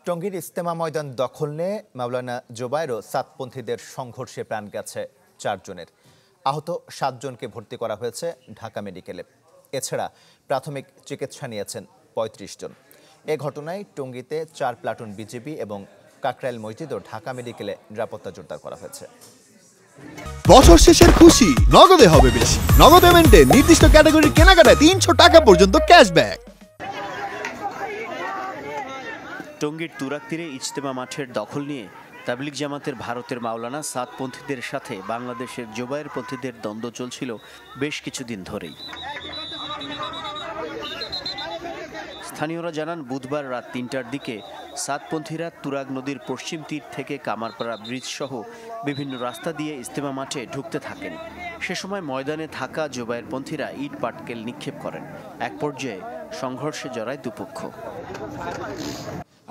টঙ্গীর ইজতেমা ময়দান দখল নিয়ে মাওলানা জোবায়ের ও সাতপন্থীদের সংঘর্ষে প্রাণ গেছে 4 জনের। আহত 7 জনকে ভর্তি করা হয়েছে ঢাকা মেডিকেলে। এছাড়া প্রাথমিক চিকিৎসা নিয়েছেন 35 জন। এ ঘটনায় টঙ্গীতে 4 প্লাটুন বিজিবি এবং কাকরাইল মসজিদ ও ঢাকা মেডিকেলে নিরাপত্তা জোরদার করা হয়েছে। বছর শেষের খুশি নগদে হবে বেশি। নগদ পেমেন্টে নির্দিষ্ট ক্যাটাগরির কেনাকাটায় 300 টাকা পর্যন্ত ক্যাশব্যাক। টঙ্গীর তুরাগ তীরে ইজতেমা মাঠের দখল নিয়ে তাবলিগ জামাতের ভারতের মাওলানা সাতপন্থীদের সাথে বাংলাদেশের জোবায়ের পন্থীদের দ্বন্দ্ব চলছিল বেশ কিছুদিন ধরেই। স্থানীয়রা জানান, বুধবার রাত 3টার দিকে সাতপন্থীরা তুরাগ নদীর পশ্চিম তীর থেকে কামারপাড়া ব্রিজ সহ বিভিন্ন রাস্তা দিয়ে ইজতেমা মাঠে ঢুকতে থাকেন। সে সময় ময়দানে থাকা জোবায়ের পন্থীরা ইট পাটকেল নিক্ষেপ করেন। এক পর্যায়ে সংঘর্ষে জড়ায় দুপক্ষ।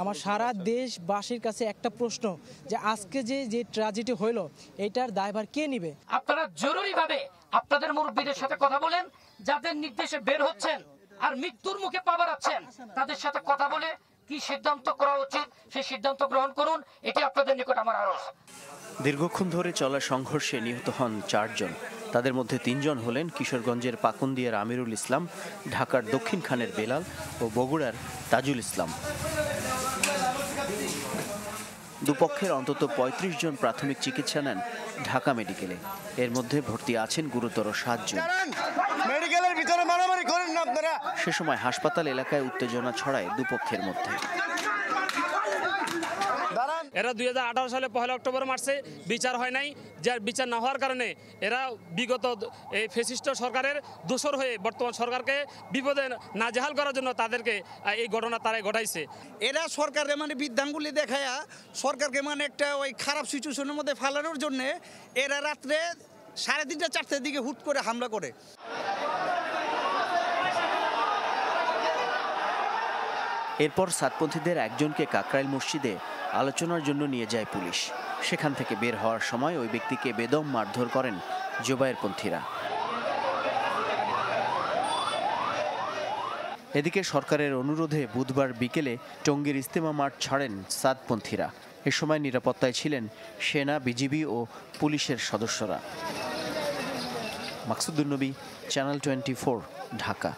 আমার সারা দেশবাসীর কাছে একটা প্রশ্ন, যে আজকে যে ট্র্যাজেডি হইল, এটার দায়ভার কে নিবে? আপনারা জরুরিভাবে আপনাদের মুরব্বীদের সাথে কথা বলেন, যাদের নির্দেশে বের হচ্ছেন আর মৃত্যুর মুখে পা বাড়াচ্ছেন, তাদের সাথে কথা বলে কি সিদ্ধান্ত করা উচিত সেই সিদ্ধান্ত গ্রহণ করুন। এটি আপনাদের নিকট আমার আরজ। দীর্ঘক্ষণ ধরে চলা সংঘর্ষে নিহত হন 4 জন। তাদের মধ্যে 3 জন হলেন কিশোরগঞ্জের পাকুন্দিয়ার আমিরুল ইসলাম, ঢাকার দক্ষিণ খানের বেলাল ও বগুড়ার তাজুল ইসলাম। দুপক্ষের অন্তত 35 জন প্রাথমিক চিকিৎসা নেন ঢাকা মেডিকেলে। এর মধ্যে ভর্তি আছেন গুরুতর 7 জন। সে সময় হাসপাতাল এলাকায় উত্তেজনা ছড়ায় দুপক্ষের মধ্যে। এরা 2018 সালে 1 অক্টোবর মারছে, বিচার হয় নাই। যার বিচার না হওয়ার কারণে এরা বিগত এই ফ্যাসিস্ট সরকারের দোসর হয়ে বর্তমান সরকারকে বিপদে নাজেহাল করার জন্য তাদেরকে এই ঘটনা তারাই ঘটাইছে। এরা সরকারের বৃদ্ধাঙ্গুলি দেখায়া সরকারকে একটা ওই খারাপ সিচুয়েশনের মধ্যে ফেলানোর জন্য এরা রাত্রে 3:30 4টার দিকে হুট করে হামলা করে। এরপর সাতপন্থীদের একজনকে কাকরাইল মসজিদে আলোচনার জন্য নিয়ে যায় পুলিশ। সেখান থেকে বের হওয়ার সময় ওই ব্যক্তিকে বেদম মারধর করেন জোবায়ের পন্থীরা। এদিকে সরকারের অনুরোধে বুধবার বিকেলে টঙ্গীর ইজতেমা মাঠ ছাড়েন সাতপন্থীরা। এ সময় নিরাপত্তায় ছিলেন সেনা, বিজিবি ও পুলিশের সদস্যরা। মাকসুদুন নবী, চ্যানেল 24, ঢাকা।